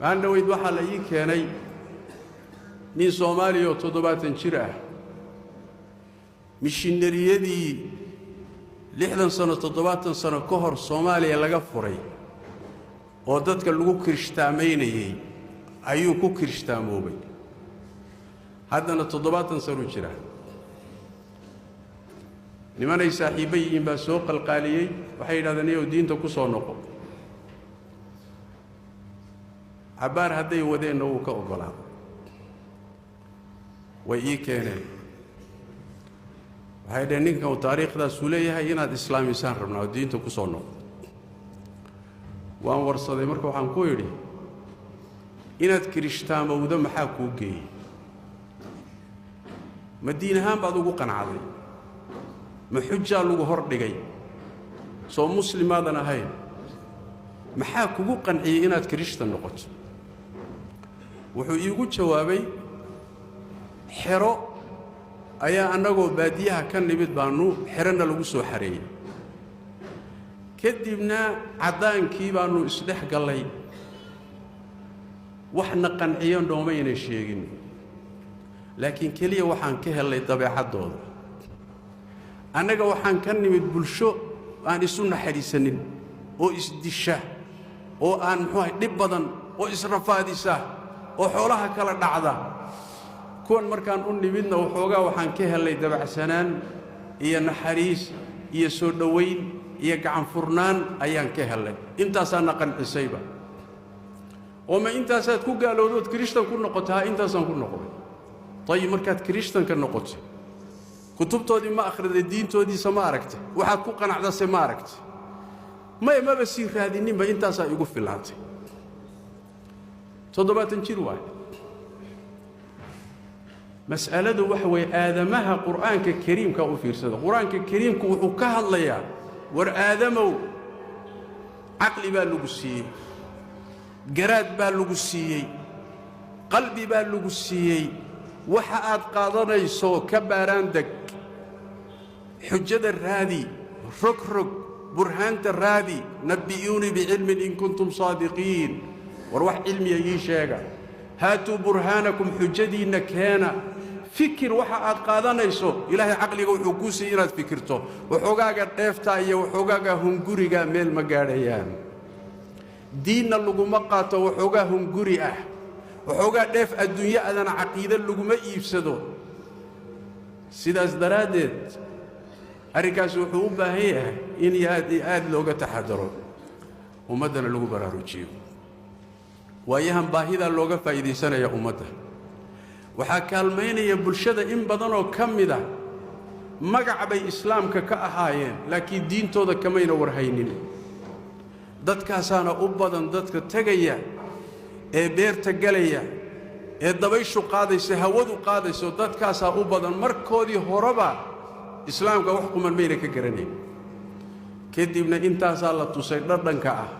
maana weyd waxa la ii keenay nin Soomaaliya oo 70 jir ah mishinariyadii 60 sano 70 sano ka hor Soomaaliya laga furay oo dadka lagu kirishtaamaynayay ayuu ku kirishtaamobay haddana 70 sano jira nimanay saaxiibayiin baa soo qalqaaliyay waxay yiraahdeen inuu diinta ku soo noqo abaar haday wadeen oo ka ogolaado way ii keeneen waxay dhaheen ninka uu taariikhda soo leeyahay inaad islaamisaan rabnaa diinta ku soo noqo waan warsaday marka waxaan ku yiri inaad kirishtaamowdo maxaa ku geeyay madiinahan baad ugu qanacday ma xujja lagu hor dhigay soo muslimaadan ahayn maxaa kugu qanciyay inaad kirishtaan noqoto wuxuu iigu jawaabay xero ayaa anagoo baadiyaha ka nimid baanu xerana lagu soo xareeyay kadibna cadaankii baanu isdhex galay waxna qanciyo doomayna sheegin laakiin kaliya waxaan ka helay dabeecadooda anaga waxaan ka nimid bulsho aan isu naxariisanin oo isdisha oo aan dhib badan oo israfaadisa oo xoolaha kala dhacda kuwan markaan u nimidna waxoogaa waxaan ka helay dabacsanaan iyo naxariis iyo soo dhaweyn iyo gacan furnaan ayaan ka helay intaasana qancisayba oo ma intaasaad ku gaalowdood kirishtan ku noqotaa intaasaan ku noqday tayib markaad kirishtan ka noqoto kutubtoodii ma akhriday diintoodiisa ma aragtay waxaad ku qanacdasay ma aragtay ma basi raadininba intaasaa igu filaantay 70 jir waay mas'aladu waxa way aadamaha quraanka kariimka u fiirsada quraanka kariimku wuxuu ka hadlayaa war aadamow aqli baa lagu siiyay garaad baa lagu siiyay qalbi baa lagu siiyay waxa aad qaadanayso ka baaraan dag xujjada raadi rog burhaanta raadi nabiyuni bi'ilmin in kuntum saadiqiin war wax cilmiya ii sheega haatu burhanakum xujjadiina keena fikir waxa aad qaadanayso ilaahay aqliga wuxuu ku siiyay inaad fikirto waxoogaga dheefta iyo waxoogaga hunguriga meel ma gaadhayaan diinna laguma qaato waxoogaa hunguri ah waxoogaa dheef adduunyo adan caqiido laguma iibsado sidaas daraadeed arrinkaas wuxuu u baahan yahay in aad looga taxadaro ummadana lagu baraarujiyo waayahan baahida looga faa'iideysanaya ummadda waxa kaalmeynaya bulshada in badan oo kamida magac bay islaamka ka ahaayeen laakiin diintooda kamayna warhaynin dadkaasaana u badan dadka tagaya ee beerta galaya ee dabayshu qaadaysa hawadu qaadayso dadkaasaa u badan markoodii horeba islaamka wax kuman meena ka garanay kadibna intaasaa la tusay dhadhanka ah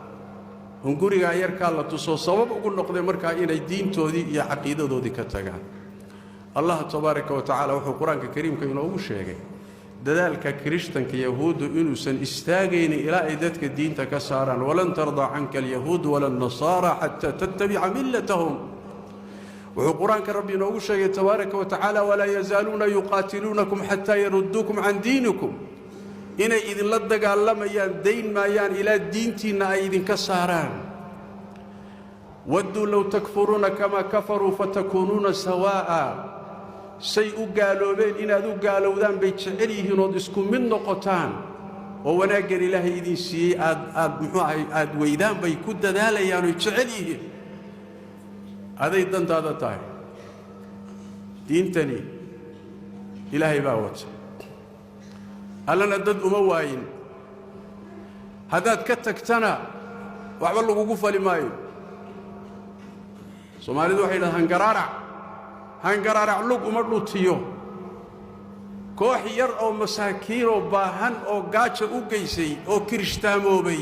hunguriga yarka la tuso sabab ugu noqday markaa inay diintoodii iyo caqiidadoodii ka tagaan allah tabaaraka wa taala wuxuu quraanka kariimka inoogu sheegay dadaalka kirishtanka yahuudu inuusan istaagaynin ilaa ay dadka diinta ka saaraan walan tarda anka alyahuud wala an-nasara hatta tattabi'a millatahum wuxuu quraanka rabbi inoogu sheegay tabaaraka wa taala wala yazaluna yuqatilunakum hatta yaruddukum an diinikum inay idin la dagaalamayaan dayn maayaan ilaa diintiina ay idin ka saaraan waddu law takfuruna kama kafaru fatakununa sawaa'a say u gaaloobeen inaad u gaalowdaan bay jecel yihiin oo isku mid noqotaan oo wanaaggan ilaahay idin siiyay aad weydaan bay ku dadaalayaan oo jecel yihiin aday dantaada tahay diintani ilaahay baa wata allana dad uma waayin haddaad ka tagtana waxba lagugu fali maayo soomaalidu waxay dhahaan hangaraarac lug uma dhutiyo koox yar oo masaakiin oo baahan oo gaajo u geysay oo kirishtaamobay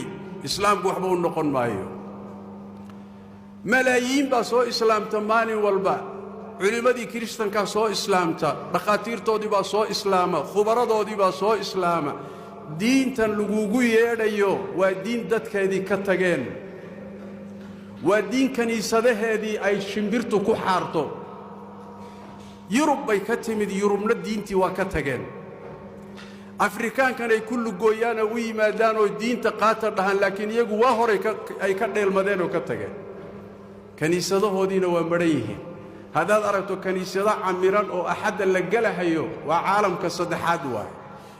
islaamku waxba u noqon maayo malaayiin baa soo islaamta maalin walba culimadii kirishtanka soo islaamta dhaqaatiirtoodii baa soo islaama khubaradoodii baa soo islaama diintan lagugu yeedhayo waa diin dadkeedii ka tageen ودين كنيسة هذه أي شمبرتو كحارتو يوروب بيكتمد يوروب ندينتي وكتجن أفريكان كان يكون جويانا ويما دانو الدين تقاتل لهن لكن يجوا وهري أي كده المدينة وكتجن كنيسة هذين ومريه هذا أردت كنيسة عميران أو أحد اللي جلها يو وعالم كصدحات واحد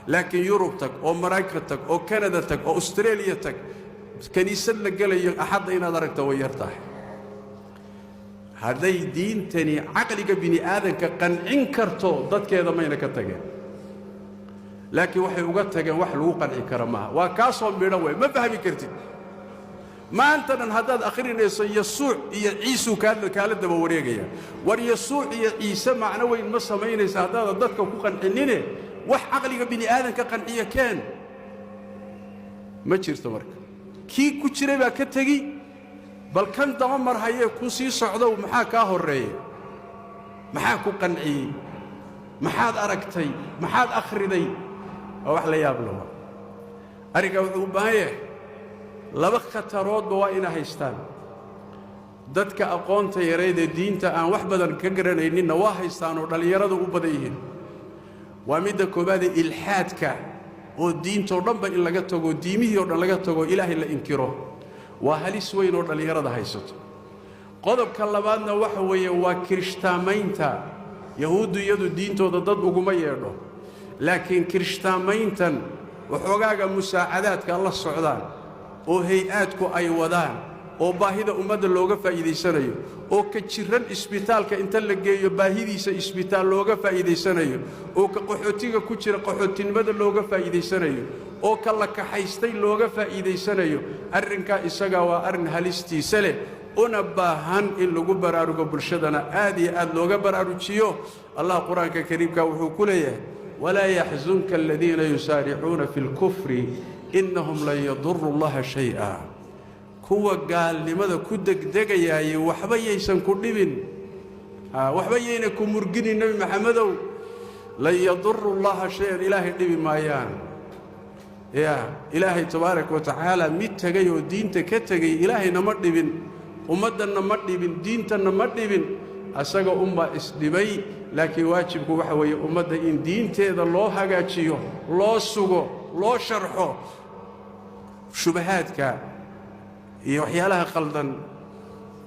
لكن يوروب تك أو أمريكا تك أو كندا تك أو أستراليا تك كنيسة اللي جلها أحد إنا درجة ويرتاح هذا دين تاني عقلك بني آدم كقنعين كرتو ضد كذا ما ينكتجن لكن وحي وقتها وحي الوقن كرمها وكاسون بيروي ما فهم كرتي ما أنت هذا أخيرا يسوع يعيسو كان دبوريجيا وريسوع يعيسى معنوي المصة ما ينسى هذا ضدك وقن حنينه وح عقلك بني آدم كقنعية كان ما تشيرت مرك كي كتشري بكتجي بل كان دمر هي كوسي صعدة ومحاكاه الرئي محاكو قنعي محاد أركتي محاد أخردي أو أحلى يابلوها أرجع وبايه لبخ ترود بوائنا هيستان دتك أقون تيريد الدين تأن وحبدا كجرن إن نواه هيستان ولا يردوا وبديهن ومدك بعد الحادك والدين تربى إلا جتوجو ديمه ولا جتوجو إله إلا إنكره وهل سوين ولا يرد هيست قدب كلامنا وحوي وكريشتامينتا يهود يدو دين تضد وجميعه لكن كريشتامينتا وحقاق مساعدات كالله السعودان وهيئاتكو أي ودان وباهيدا أمد اللوغة فايدي سنيو وكتشرن إسبيتالك انت اللي باهيدي إسبيتال لوغة فايدي سنيو وكقحوتيك كتشر قحوتين مد اللوغة فايدي سنيو وكالك حيستين لوغة فايدي سنيو أرنكا إساقا وأرن هالستي سلي ونباهن إن لغو برارو برشدنا آدي آد لوغة برارو تشيو الله قرآن كريم كوحو كليه ولا يحزنك الذين يسارعون في الكفر إنهم لن يضروا الله شيئا كوا قال لماذا كدك دقيا وحبي يسن كدبن وحبي ينكم مرجين النبي محمد لن يضروا الله شيئا إلهي دبي مايان يا إلهي تبارك وتعالى متجي ودين تكتجي إلهي نمدبن ومدنا نمدبن دين تنمدبن أساق أمة إسدبي لكن واجبك وحوي أمة إن دين تيد الله هجاتيو الله سوغو الله شرحه شبهاتك يحيالها قلدا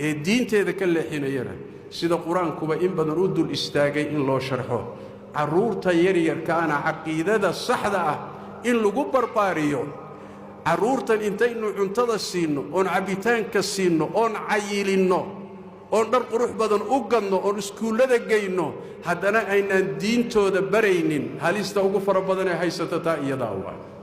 الدين تيد كل حين يرى سيد القرآن كوبا إن بنرد الاستاجي إن الله شرحه عرور تيرير كان عقيدة الصحدة إن لجبر باريو عرور إنت إنه عنتظر السينو أن عبيتان كالسينو أن عيلينو أن در قروح بدن أوجنو أن سكول لذا جينو هذا أنا أين الدين تود برينين هل يستوقف ربنا هاي ستتا يداوا